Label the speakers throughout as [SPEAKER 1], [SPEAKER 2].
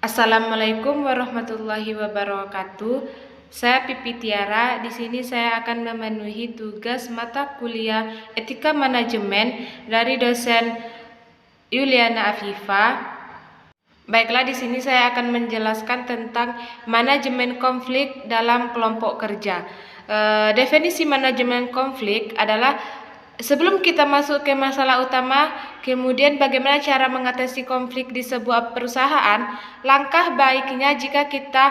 [SPEAKER 1] Assalamualaikum warahmatullahi wabarakatuh. Saya Pipi Tiara. Di sini saya akan memenuhi tugas mata kuliah Etika Manajemen dari dosen Yuliana Afifa. Baiklah, di sini saya akan menjelaskan tentang manajemen konflik dalam kelompok kerja. Definisi manajemen konflik adalah sebelum kita masuk ke masalah utama, kemudian bagaimana cara mengatasi konflik di sebuah perusahaan, langkah baiknya jika kita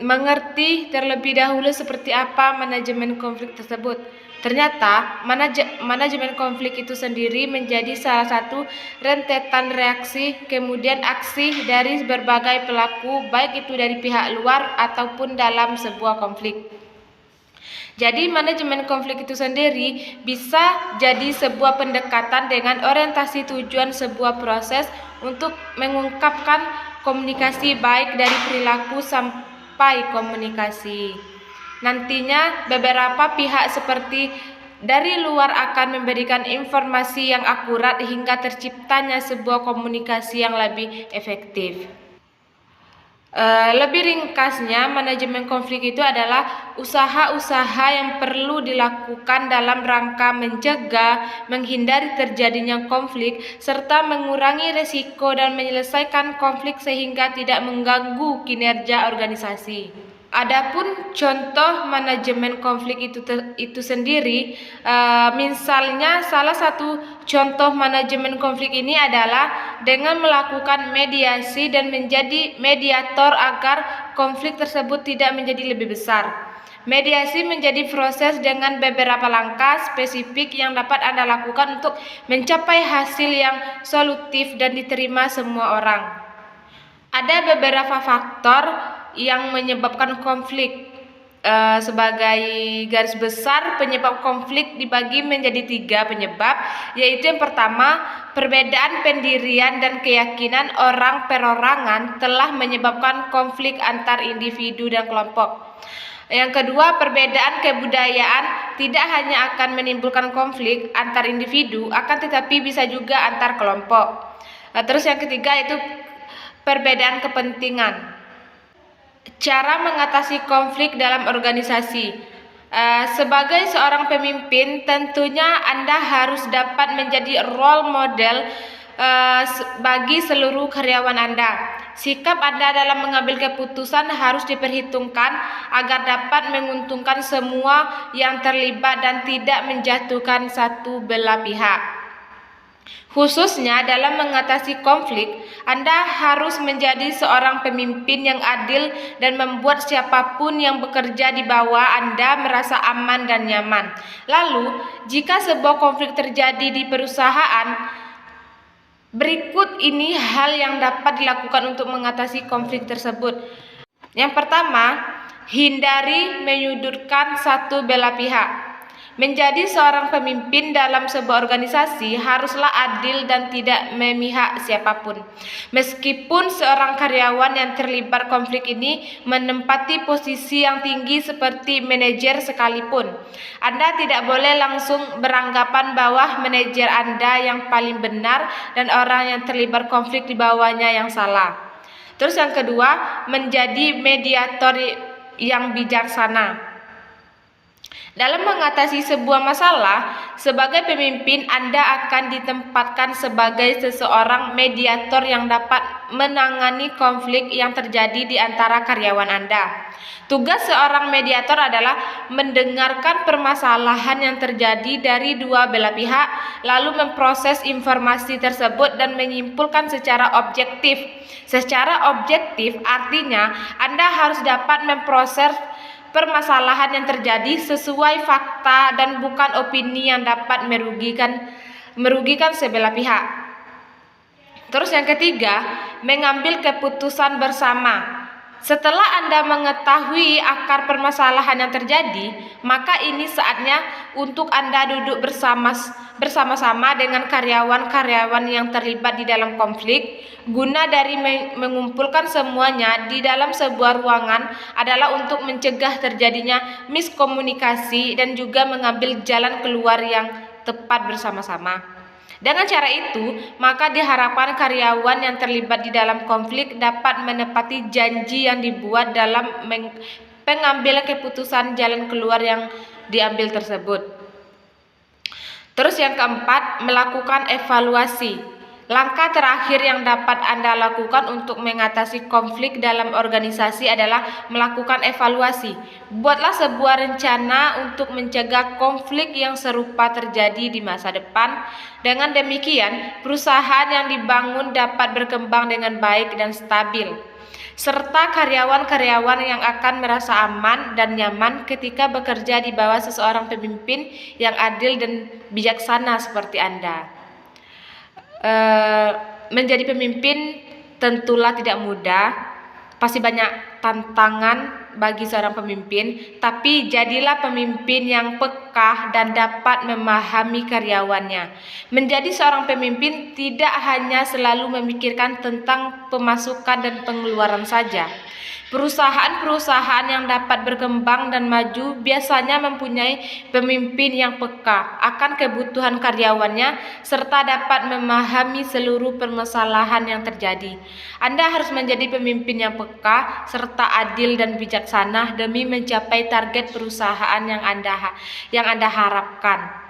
[SPEAKER 1] mengerti terlebih dahulu seperti apa manajemen konflik tersebut. Ternyata manajemen konflik itu sendiri menjadi salah satu rentetan reaksi kemudian aksi dari berbagai pelaku, baik itu dari pihak luar ataupun dalam sebuah konflik. Jadi manajemen konflik itu sendiri bisa jadi sebuah pendekatan dengan orientasi tujuan sebuah proses untuk mengungkapkan komunikasi baik dari perilaku sampai komunikasi. Nantinya beberapa pihak seperti dari luar akan memberikan informasi yang akurat hingga terciptanya sebuah komunikasi yang lebih efektif. Lebih ringkasnya, manajemen konflik itu adalah usaha-usaha yang perlu dilakukan dalam rangka mencegah, menghindari terjadinya konflik, serta mengurangi risiko dan menyelesaikan konflik sehingga tidak mengganggu kinerja organisasi. Adapun contoh manajemen konflik itu sendiri, misalnya salah satu contoh manajemen konflik ini adalah dengan melakukan mediasi dan menjadi mediator agar konflik tersebut tidak menjadi lebih besar. Mediasi menjadi proses dengan beberapa langkah spesifik yang dapat Anda lakukan untuk mencapai hasil yang solutif dan diterima semua orang. Ada beberapa faktor yang menyebabkan konflik. Sebagai garis besar, penyebab konflik dibagi menjadi 3 penyebab, yaitu yang pertama, perbedaan pendirian dan keyakinan orang perorangan telah menyebabkan konflik antar individu dan kelompok. Yang kedua, perbedaan kebudayaan tidak hanya akan menimbulkan konflik antar individu, akan tetapi bisa juga antar kelompok. Terus yang ketiga itu perbedaan kepentingan. Cara mengatasi konflik dalam organisasi. Sebagai seorang pemimpin, tentunya Anda harus dapat menjadi role model bagi seluruh karyawan Anda. Sikap Anda dalam mengambil keputusan harus diperhitungkan agar dapat menguntungkan semua yang terlibat dan tidak menjatuhkan satu belah pihak. Khususnya dalam mengatasi konflik, Anda harus menjadi seorang pemimpin yang adil dan membuat siapapun yang bekerja di bawah Anda merasa aman dan nyaman. Lalu, jika sebuah konflik terjadi di perusahaan, berikut ini hal yang dapat dilakukan untuk mengatasi konflik tersebut. Yang pertama, hindari menyudutkan satu belah pihak. Menjadi seorang pemimpin dalam sebuah organisasi haruslah adil dan tidak memihak siapapun. Meskipun seorang karyawan yang terlibat konflik ini menempati posisi yang tinggi seperti manajer sekalipun, Anda tidak boleh langsung beranggapan bahwa manajer Anda yang paling benar dan orang yang terlibat konflik di bawahnya yang salah. Terus yang kedua, menjadi mediator yang bijaksana. Dalam mengatasi sebuah masalah, sebagai pemimpin Anda akan ditempatkan sebagai seseorang mediator yang dapat menangani konflik yang terjadi di antara karyawan Anda. Tugas seorang mediator adalah mendengarkan permasalahan yang terjadi dari dua belah pihak, lalu memproses informasi tersebut dan menyimpulkan secara objektif. Secara objektif artinya Anda harus dapat memproses permasalahan yang terjadi sesuai fakta dan bukan opini yang dapat merugikan sebelah pihak. Terus yang ketiga, mengambil keputusan bersama. Setelah Anda mengetahui akar permasalahan yang terjadi, maka ini saatnya untuk Anda duduk bersama-sama dengan karyawan-karyawan yang terlibat di dalam konflik. Guna dari mengumpulkan semuanya di dalam sebuah ruangan adalah untuk mencegah terjadinya miskomunikasi dan juga mengambil jalan keluar yang tepat bersama-sama. Dengan cara itu, maka diharapkan karyawan yang terlibat di dalam konflik dapat menepati janji yang dibuat dalam pengambilan keputusan jalan keluar yang diambil tersebut. Terus yang keempat, melakukan evaluasi. Langkah terakhir yang dapat Anda lakukan untuk mengatasi konflik dalam organisasi adalah melakukan evaluasi. Buatlah sebuah rencana untuk mencegah konflik yang serupa terjadi di masa depan. Dengan demikian, perusahaan yang dibangun dapat berkembang dengan baik dan stabil, serta karyawan-karyawan yang akan merasa aman dan nyaman ketika bekerja di bawah seseorang pemimpin yang adil dan bijaksana seperti Anda. Menjadi pemimpin tentulah tidak mudah, pasti banyak tantangan bagi seorang pemimpin, tapi jadilah pemimpin yang peka dan dapat memahami karyawannya. Menjadi seorang pemimpin tidak hanya selalu memikirkan tentang pemasukan dan pengeluaran saja. Perusahaan-perusahaan yang dapat berkembang dan maju biasanya mempunyai pemimpin yang peka akan kebutuhan karyawannya serta dapat memahami seluruh permasalahan yang terjadi. Anda harus menjadi pemimpin yang peka serta adil dan bijaksana demi mencapai target perusahaan yang Anda harapkan.